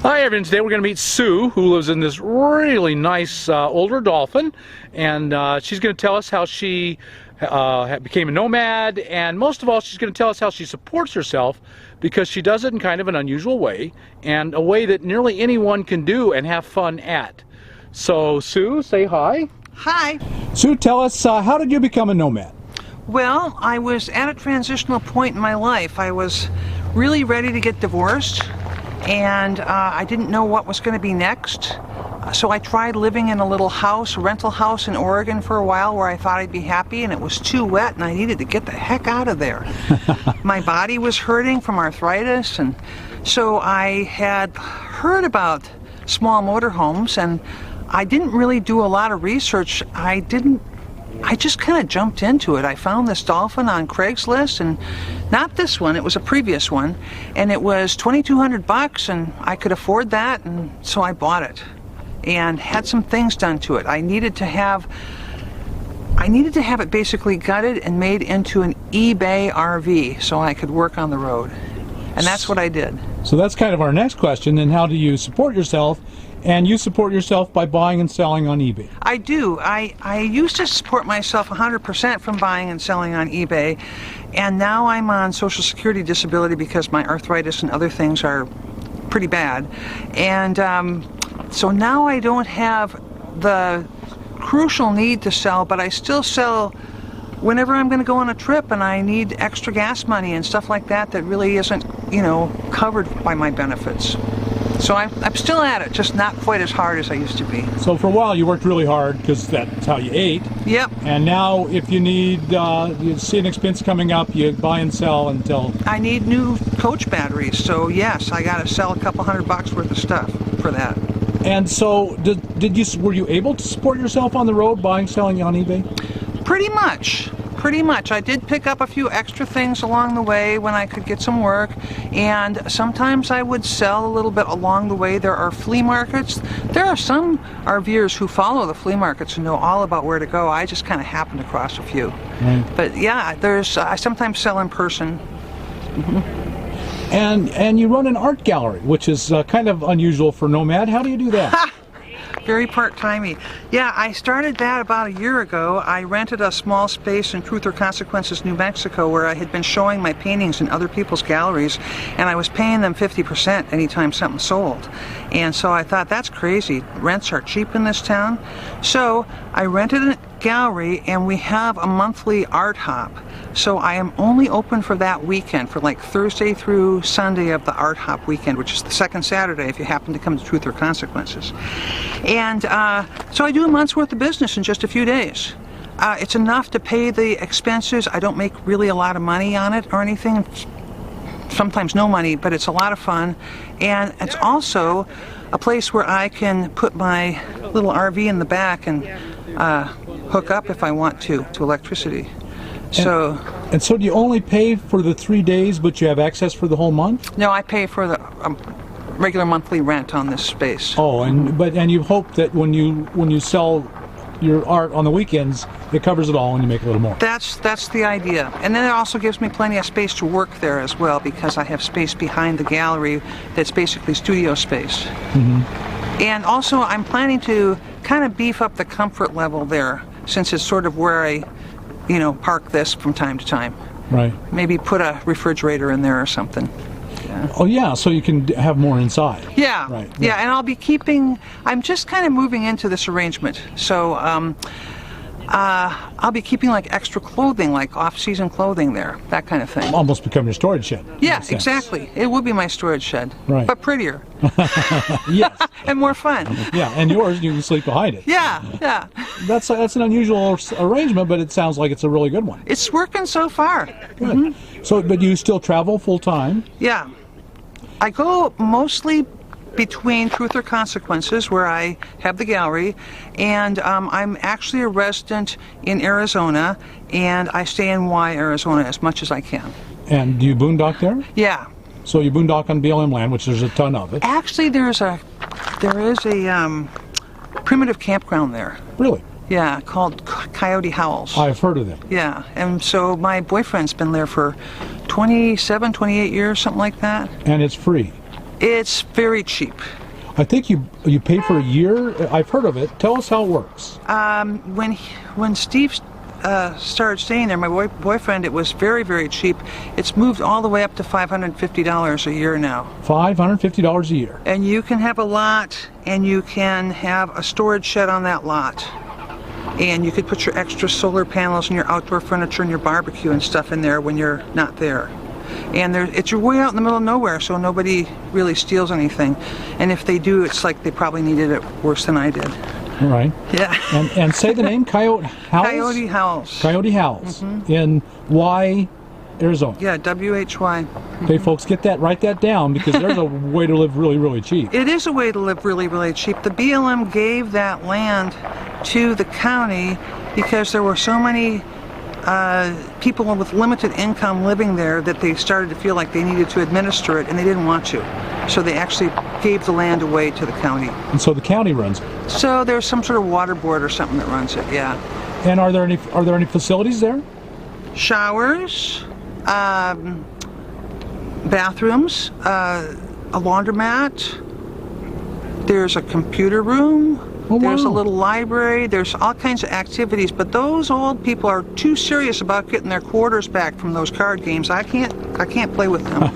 Hi everyone, today we're going to meet Sue, who lives in this really nice older dolphin, and she's going to tell us how she became a nomad, and most of all she's going to tell us how she supports herself, because she does it in kind of an unusual way, and a way that nearly anyone can do and have fun at. So Sue, say hi. Hi. Sue, tell us, how did you become a nomad? Well, I was at a transitional point in my life. I was really ready to get divorced, and I didn't know what was going to be next. So I tried living in a little house, a rental house in Oregon for a while where I thought I'd be happy, and it was too wet and I needed to get the heck out of there. My body was hurting from arthritis, and so I had heard about small motorhomes, and I didn't really do a lot of research. I just kind of jumped into it. I found this dolphin on Craigslist, and not this one, it was a previous one, and it was $2,200 and I could afford that, and so I bought it and had some things done to it. I needed to have it basically gutted and made into an eBay RV so I could work on the road. And that's what I did. So that's kind of our next question, then how do you support yourself? And you support yourself by buying and selling on eBay. I do. I used to support myself 100% from buying and selling on eBay, and now I'm on Social Security disability because my arthritis and other things are pretty bad. And so now I don't have the crucial need to sell, but I still sell whenever I'm going to go on a trip and I need extra gas money and stuff like that that really isn't, you know, covered by my benefits. So I'm still at it, just not quite as hard as I used to be. So for a while you worked really hard because that's how you ate. Yep. And now if you need, you see an expense coming up, you buy and sell until... I need new coach batteries, so yes, I got to sell a couple $100 worth of stuff for that. And so were you able to support yourself on the road, buying, selling on eBay? Pretty much. Pretty much. I did pick up a few extra things along the way when I could get some work, and sometimes I would sell a little bit along the way. There are flea markets. There are some RVers who follow the flea markets and know all about where to go. I just kind of happened across a few. Right. But yeah, I sometimes sell in person. Mm-hmm. And you run an art gallery, which is kind of unusual for Nomad. How do you do that? Very part-timey. Yeah, I started that about a year ago. I rented a small space in Truth or Consequences, New Mexico, where I had been showing my paintings in other people's galleries, and I was paying them 50% anytime something sold. And so I thought, that's crazy. Rents are cheap in this town. So I rented a gallery, and we have a monthly art hop. So I am only open for that weekend, for like Thursday through Sunday of the art hop weekend, which is the second Saturday if you happen to come to Truth or Consequences. And so I do a month's worth of business in just a few days. It's enough to pay the expenses. I don't make really a lot of money on it or anything. Sometimes no money, but it's a lot of fun. And it's also a place where I can put my little RV in the back and hook up if I want to electricity. And so do you only pay for the 3 days, but you have access for the whole month? No, I pay for the regular monthly rent on this space. Oh, and you hope that when you sell your art on the weekends, it covers it all and you make a little more. That's the idea. And then it also gives me plenty of space to work there as well, because I have space behind the gallery that's basically studio space. Mm-hmm. And also I'm planning to kind of beef up the comfort level there, since it's sort of where I park this from time to time. Right. Maybe put a refrigerator in there or something. Yeah. Oh yeah, so you can have more inside. Yeah. Right. Yeah, and I'm just kind of moving into this arrangement. So I'll be keeping like extra clothing, like off-season clothing there, that kind of thing. Almost become your storage shed. Yeah, exactly. It would be my storage shed, right. But prettier. Yes. And more fun. Yeah, and yours, you can sleep behind it. Yeah, yeah. That's an unusual arrangement, but it sounds like it's a really good one. It's working so far. Good. Mm-hmm. So, but you still travel full-time? Yeah. I go mostly between Truth or Consequences, where I have the gallery, and I'm actually a resident in Arizona, and I stay in Arizona as much as I can. And do you boondock there? Yeah. So you boondock on BLM land, which there's a ton of it. Actually, there is a primitive campground there. Really? Yeah, called Coyote Howls. I've heard of them. Yeah, and so my boyfriend's been there for 27, 28 years, something like that. And it's free? It's very cheap. I think you pay for a year. I've heard of it. Tell us how it works. When Steve started staying there, my boyfriend, it was very, very cheap. It's moved all the way up to $550 a year now. $550 a year. And you can have a lot, and you can have a storage shed on that lot. And you could put your extra solar panels and your outdoor furniture and your barbecue and stuff in there when you're not there. And it's way out in the middle of nowhere, so nobody really steals anything. And if they do, it's like they probably needed it worse than I did. All right. Yeah. And say the name, Coyote House? Coyote House. Coyote House in Y, Arizona. Yeah, W-H-Y. Okay, folks, write that down, because there's a way to live really, really cheap. It is a way to live really, really cheap. The BLM gave that land to the county because there were so many people with limited income living there that they started to feel like they needed to administer it, and they didn't want to. So they actually gave the land away to the county. And so the county runs it? So there's some sort of water board or something that runs it, yeah. And are there any facilities there? Showers, bathrooms, a laundromat, there's a computer room. Oh, there's wow. a little library, there's all kinds of activities, but those old people are too serious about getting their quarters back from those card games. I can't play with them.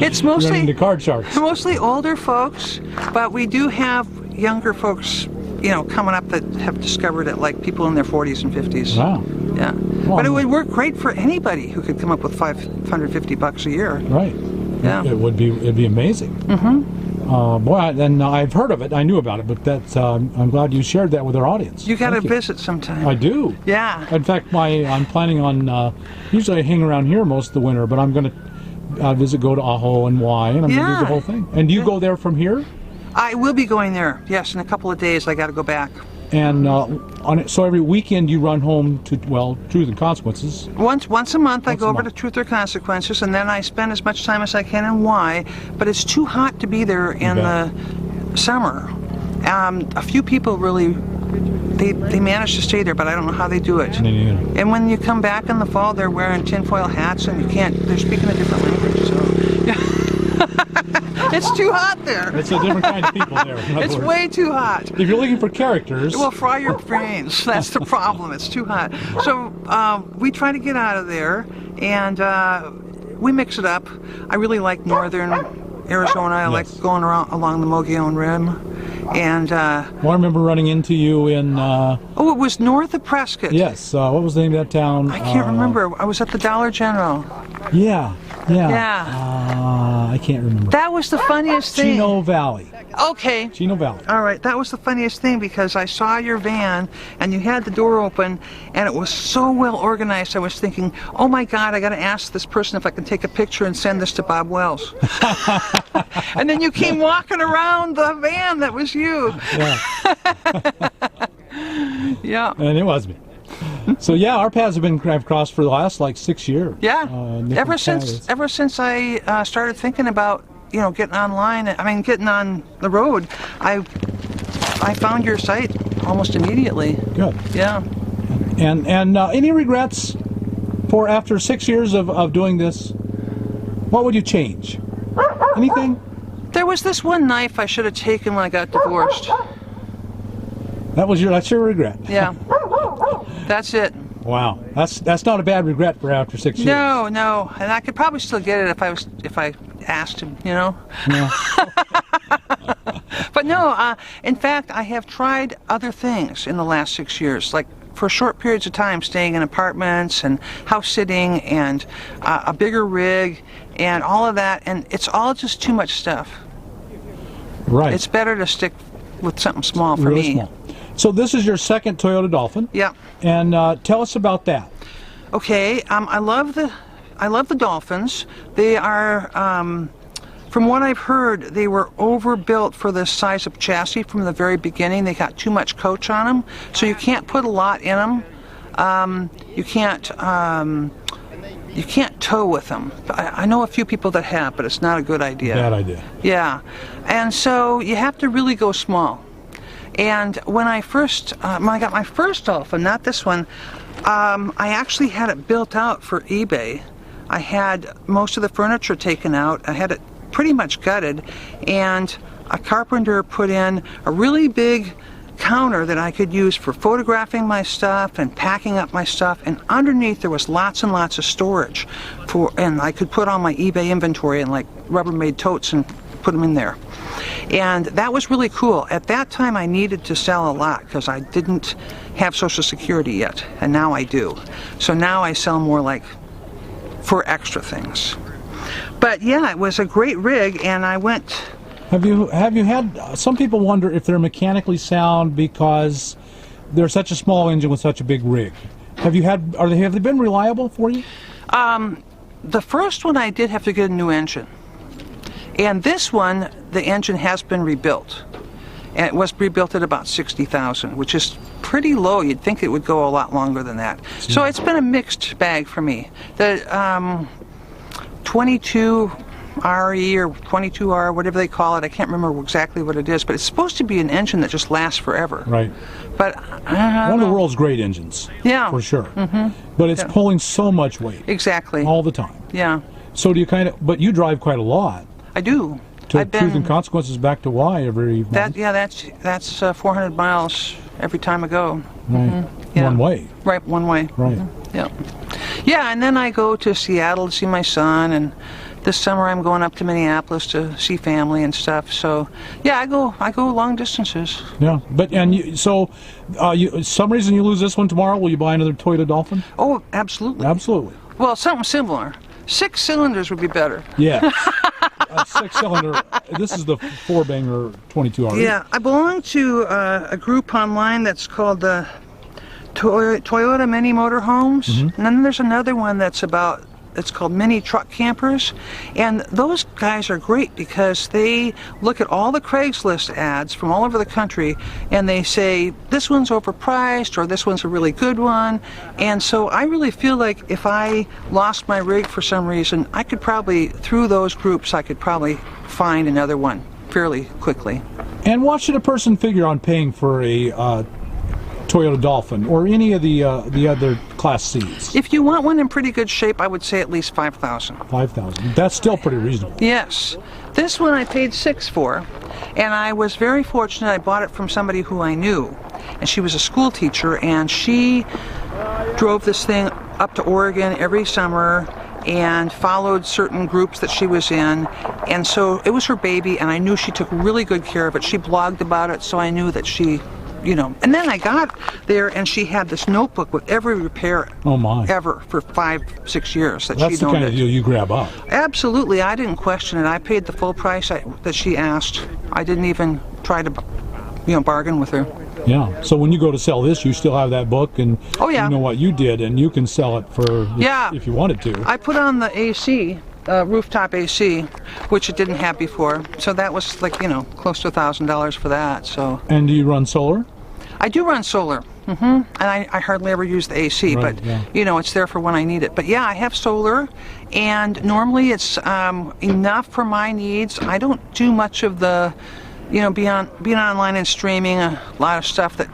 It's mostly into card sharks. Mostly older folks, but we do have younger folks, coming up that have discovered it, like people in their 40s and 50s. Wow. Yeah. Well, but it would work great for anybody who could come up with $550 a year. Right. Yeah. It'd be amazing. Mm-hmm. Boy, and I've heard of it. I knew about it, but that's I'm glad you shared that with our audience. You got to visit sometime. I do. Yeah. In fact, I'm planning on. Usually, I hang around here most of the winter, but I'm going to go to Aho and Y, and I'm going to do the whole thing. And do you go there from here? I will be going there. Yes, in a couple of days. I got to go back. And so every weekend you run home to, Truth and Consequences. Once a month I go over to Truth or Consequences, and then I spend as much time as I can in Y. But it's too hot to be there in the summer. A few people really, they manage to stay there, but I don't know how they do it. And when you come back in the fall, they're wearing tinfoil hats, and they're speaking a different language. So yeah. It's too hot there. It's a different kind of people there. It's way too hot. If you're looking for characters... Well, fry your brains. That's the problem. It's too hot. So we try to get out of there, and we mix it up. I really like northern Arizona. I like going along the Mogollon Rim. And I remember running into you in... it was north of Prescott. Yes. What was the name of that town? I can't remember. I was at the Dollar General. Yeah. Yeah. I can't remember. That was the funniest thing. Chino Valley. Okay. Chino Valley. All right. That was the funniest thing, because I saw your van and you had the door open and it was so well organized. I was thinking, oh my God, I got to ask this person if I can take a picture and send this to Bob Wells. And then you came walking around the van. That was you. Yeah. Yeah. And it was me. So yeah, our paths have crossed for the last 6 years. Yeah. Ever since I started thinking about getting online, getting on the road, I found your site almost immediately. Good. Yeah. And any regrets for after 6 years of doing this? What would you change? Anything? There was this one knife I should have taken when I got divorced. That's your regret. Yeah. That's it. Wow, that's not a bad regret for after 6 years. No, and I could probably still get it if I asked him, No. But no, in fact, I have tried other things in the last 6 years, like for short periods of time, staying in apartments and house sitting and a bigger rig and all of that, and it's all just too much stuff. Right. It's better to stick with something small for really me. Small. So this is your second Toyota Dolphin. Yeah. And tell us about that. Okay. I love the Dolphins. They are, from what I've heard, they were overbuilt for the size of chassis from the very beginning. They got too much coach on them, so you can't put a lot in them. You can't tow with them. I know a few people that have, but it's not a good idea. Bad idea. Yeah. And so you have to really go small. And when I got my first Dolphin, not this one, I actually had it built out for eBay. I had most of the furniture taken out. I had it pretty much gutted, and a carpenter put in a really big counter that I could use for photographing my stuff and packing up my stuff, and underneath there was lots and lots of storage and I could put all my eBay inventory in like Rubbermaid totes and put them in there. And that was really cool. At that time I needed to sell a lot because I didn't have Social Security yet, and now I do. So now I sell more like for extra things. But yeah, it was a great rig, and I went... Have you had, some people wonder if they're mechanically sound because they're such a small engine with such a big rig. Have they been reliable for you? The first one I did have to get a new engine. And this one, the engine has been rebuilt. And it was rebuilt at about 60,000, which is pretty low. You'd think it would go a lot longer than that. So it's been a mixed bag for me. The 22 RE or 22R, whatever they call it, I can't remember exactly what it is, but it's supposed to be an engine that just lasts forever. Right. But one of the world's great engines. Yeah. For sure. But it's pulling so much weight. Exactly. All the time. Yeah. So do you but you drive quite a lot. I do. To Truth and Consequences back to Y every month. That's 400 miles every time I go. Right. Yeah. One way. Right, one way. Right. Yeah. Yeah, and then I go to Seattle to see my son, and this summer I'm going up to Minneapolis to see family and stuff. So yeah, I go long distances. Yeah, but some reason you lose this one tomorrow, will you buy another Toyota Dolphin? Oh, absolutely. Absolutely. Well, something similar. 6 cylinders would be better. Yeah. A 6-cylinder. This is the 4-banger 22RE. Yeah, I belong to a group online that's called the Toyota Mini Motorhomes, and then there's another one it's called Mini Truck Campers, and those guys are great because they look at all the Craigslist ads from all over the country, and they say this one's overpriced or this one's a really good one. And so I really feel like if I lost my rig for some reason, I could probably, through those groups, I could probably find another one fairly quickly. And what should a person figure on paying for a Toyota Dolphin or any of the other Class Cs? If you want one in pretty good shape, I would say at least $5,000. $5,000. That's still pretty reasonable. Yes. This one I paid $6,000 for, and I was very fortunate. I bought it from somebody who I knew, and she was a school teacher, and she drove this thing up to Oregon every summer and followed certain groups that she was in, and so it was her baby, and I knew she took really good care of it. She blogged about it, so I knew that she, and then I got there and she had this notebook with every repair ever for 5-6 years that she That's the kind of deal you grab up. Absolutely. I didn't question it. I paid the full price that she asked. I didn't even try to bargain with her. Yeah. So when you go to sell this, you still have that book, and you know what you did, and you can sell it for if you wanted to. I put on the AC, rooftop AC, which it didn't have before. So that was like, close to $1,000 for that. So. And do you run solar? I do run solar, and I hardly ever use the AC, but it's there for when I need it. But yeah, I have solar, and normally it's enough for my needs. I don't do much of the, being online and streaming a lot of stuff that,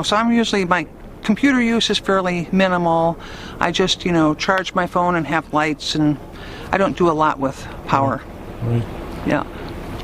so I'm usually, my computer use is fairly minimal. I just, charge my phone and have lights, and I don't do a lot with power. Right. Yeah.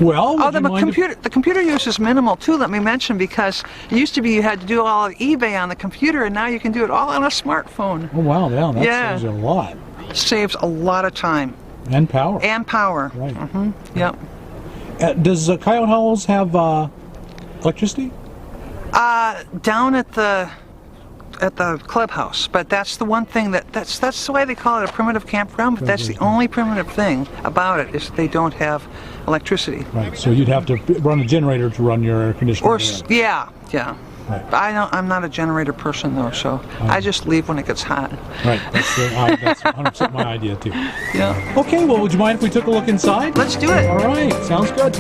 Well, the computer use is minimal too, let me mention, because it used to be you had to do all of eBay on the computer, and now you can do it all on a smartphone. Oh wow, that saves a lot. Saves a lot of time. And power. And power. Right. Yep. Does Coyote Hollows have electricity? Down at the clubhouse, but that's the one thing that's why they call it a primitive campground, but that's the only primitive thing about it is they don't have electricity. Right, so you'd have to run a generator to run your air conditioner. Yeah. Right. I'm not a generator person though, so I just leave when it gets hot. Right, that's 100% my idea too. Yeah. Okay, well, would you mind if we took a look inside? Let's do it. All right, sounds good.